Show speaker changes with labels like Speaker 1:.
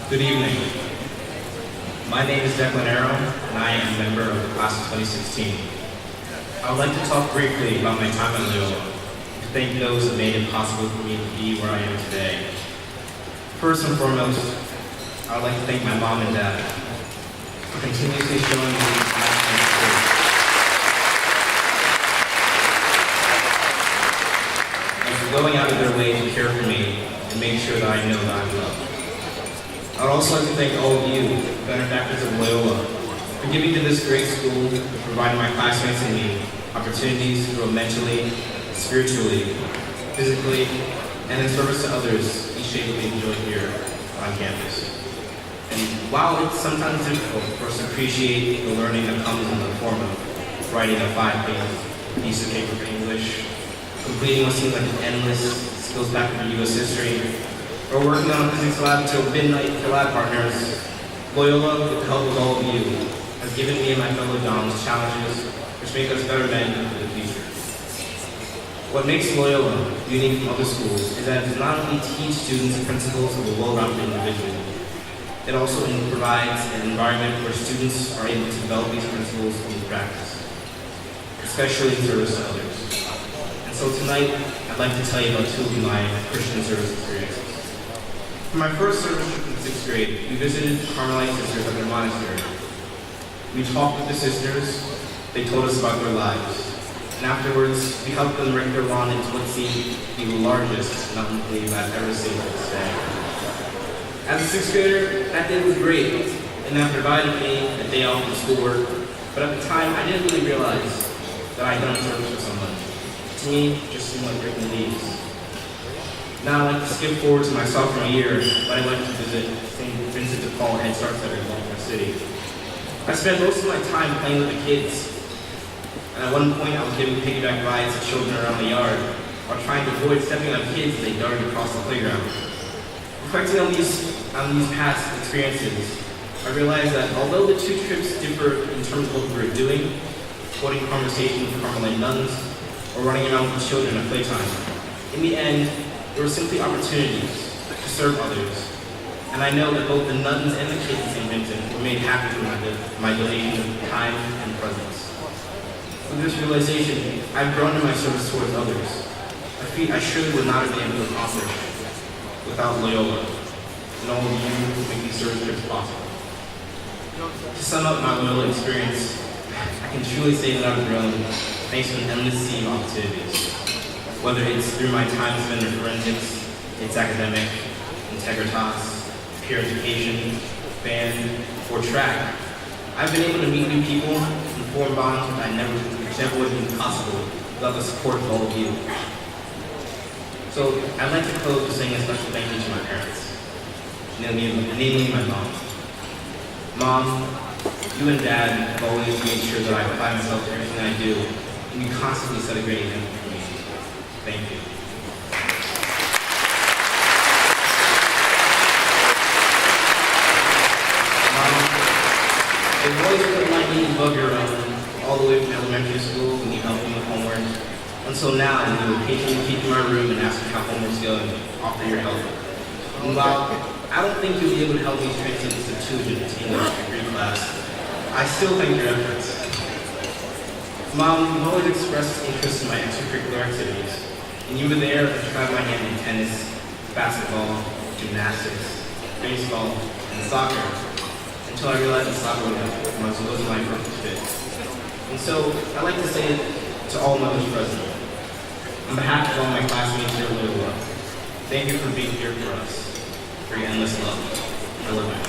Speaker 1: Good evening. My name is Declan Aroh, and I am a member of the class of 2016. I would like to talk briefly about my time at Loyola, to thank those that made it possible for me to be where I am today. First and foremost, I would like to thank my mom and dad for continuously showing me passion and support. And for going out of their way to care for me and make sure that I know that I'm loved. I would also like to thank all of you, benefactors of Loyola, for giving to this great school, providing my classmates and me opportunities to grow mentally, spiritually, physically, and in service to others each day we enjoy here on campus. And while it's sometimes difficult for us to appreciate the learning that comes in the form of writing a 5-page piece of paper for English, completing what seems like an endless skills back for U.S. history, or working on a physics lab until midnight for lab partners, Loyola, with the help of all of you, has given me and my fellow Dons challenges which make us better men for the future. What makes Loyola unique from other schools is that it does not only teach students the principles of a well-rounded individual, it also provides an environment where students are able to develop these principles in practice, especially in service to others. And so tonight, I'd like to tell you about two of my Christian service experiences. For my first service trip in 6th grade, we visited Carmelite sisters at their monastery. We talked with the sisters, they told us about their lives, and afterwards, we helped them wreck their lawn into what seemed to be the largest mountain cave I've ever seen to this day. As a 6th grader, that day was great, and that provided me a day off from schoolwork, but at the time, I didn't really realize that I'd done service for someone. To me, it just seemed like breaking leaves. Now I'd like to skip forward to my sophomore year when I went to visit St. Vincent de Paul Head Start Center in Baltimore City. I spent most of my time playing with the kids, and at one point I was giving piggyback rides to children around the yard while trying to avoid stepping on kids as they darted across the playground. Reflecting on these past experiences, I realized that although the two trips differ in terms of what we were doing, holding conversations with Carmelite nuns, or running around with children at playtime, in the end, there were simply opportunities to serve others. And I know that both the nuns and the kids in St. Vincent were made happy with my donation of time and presence. With this realization, I've grown in my service towards others, a feat I surely would not have been able to accomplish without Loyola and all of you who make these service trips possible. To sum up my Loyola experience, I can truly say that I've grown thanks to an endless sea of opportunities. Whether it's through my time spent in forensics, it's academic, integritas, peer education, band, or track, I've been able to meet new people and form bonds which never would have been possible without the support of all of you. So I'd like to close with saying a special thank you to my parents, namely my mom. Mom, you and Dad have always made sure that I apply myself to everything I do, and you constantly set a great example for me. Thank you. I've always put my knees above your own, all the way from elementary school when you helped me with homework, until now when you occasionally peek in my room and ask me how homework's going, offer your help. And while I don't think you'll be able to help me translate this Septuagint into English degree class, I still thank your efforts. Mom, you've always expressed interest in my extracurricular activities, and you were there to try my hand in tennis, basketball, gymnastics, baseball, and soccer, until I realized that soccer wasn't my perfect fit. And so, I'd like to say to all mothers present, on behalf of all my classmates here at Loyola, thank you for being here for us, for your endless love. I love you.